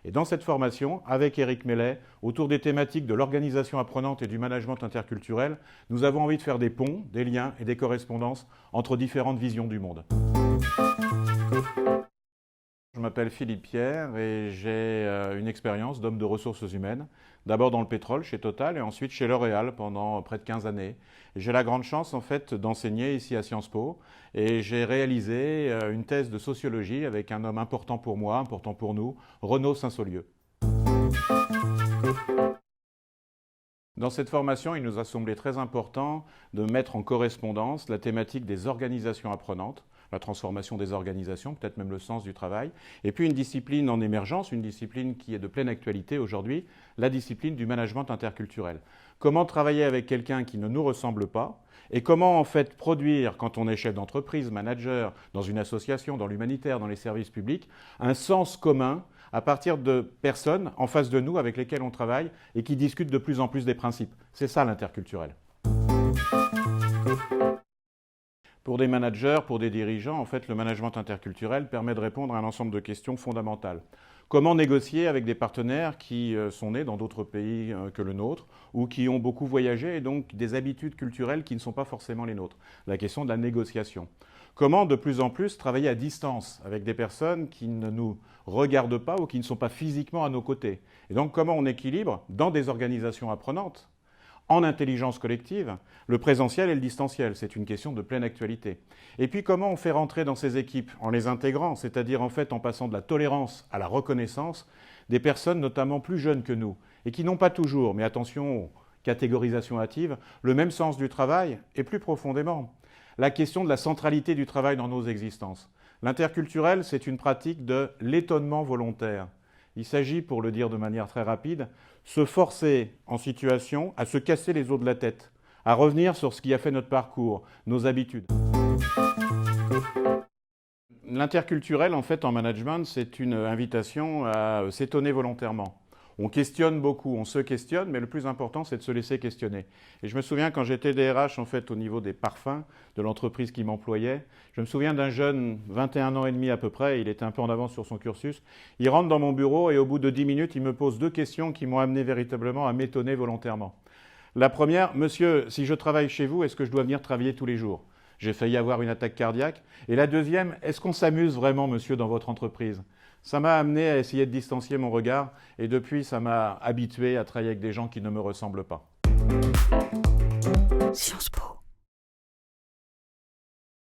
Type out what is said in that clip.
Et dans cette formation, avec Éric Mellet, autour des thématiques de l'organisation apprenante et du management interculturel, nous avons envie de faire des ponts, des liens et des correspondances entre différentes visions du monde. Je m'appelle Philippe Pierre et j'ai une expérience d'homme de ressources humaines, d'abord dans le pétrole chez Total et ensuite chez L'Oréal pendant près de 15 années. J'ai la grande chance en fait d'enseigner ici à Sciences Po et j'ai réalisé une thèse de sociologie avec un homme important pour moi, important pour nous, Renaud Saint-Saulieu. Dans cette formation, il nous a semblé très important de mettre en correspondance la thématique des organisations apprenantes, la transformation des organisations, peut-être même le sens du travail, et puis une discipline en émergence, une discipline qui est de pleine actualité aujourd'hui, la discipline du management interculturel. Comment travailler avec quelqu'un qui ne nous ressemble pas, et comment en fait produire, quand on est chef d'entreprise, manager, dans une association, dans l'humanitaire, dans les services publics, un sens commun à partir de personnes en face de nous avec lesquelles on travaille et qui discutent de plus en plus des principes. C'est ça l'interculturel. Pour des managers, pour des dirigeants, en fait, le management interculturel permet de répondre à un ensemble de questions fondamentales. Comment négocier avec des partenaires qui sont nés dans d'autres pays que le nôtre ou qui ont beaucoup voyagé et donc des habitudes culturelles qui ne sont pas forcément les nôtres? La question de la négociation. Comment de plus en plus travailler à distance avec des personnes qui ne nous regardent pas ou qui ne sont pas physiquement à nos côtés? Et donc comment on équilibre dans des organisations apprenantes, en intelligence collective, le présentiel et le distanciel? C'est une question de pleine actualité. Et puis comment on fait rentrer dans ces équipes, en les intégrant, c'est-à-dire en fait en passant de la tolérance à la reconnaissance, des personnes notamment plus jeunes que nous, et qui n'ont pas toujours, mais attention aux catégorisations hâtives, le même sens du travail, et plus profondément, la question de la centralité du travail dans nos existences. L'interculturel, c'est une pratique de l'étonnement volontaire. Il s'agit, pour le dire de manière très rapide, se forcer en situation à se casser les os de la tête, à revenir sur ce qui a fait notre parcours, nos habitudes. L'interculturel, en fait, en management, c'est une invitation à s'étonner volontairement. On questionne beaucoup, on se questionne, mais le plus important, c'est de se laisser questionner. Et je me souviens, quand j'étais DRH, en fait, au niveau des parfums de l'entreprise qui m'employait, je me souviens d'un jeune, 21 ans et demi à peu près, il était un peu en avance sur son cursus, il rentre dans mon bureau et au bout de 10 minutes, il me pose 2 questions qui m'ont amené véritablement à m'étonner volontairement. La première, monsieur, si je travaille chez vous, est-ce que je dois venir travailler tous les jours? J'ai failli avoir une attaque cardiaque. Et la deuxième, est-ce qu'on s'amuse vraiment, monsieur, dans votre entreprise? Ça m'a amené à essayer de distancier mon regard et depuis, ça m'a habitué à travailler avec des gens qui ne me ressemblent pas. Sciences Po.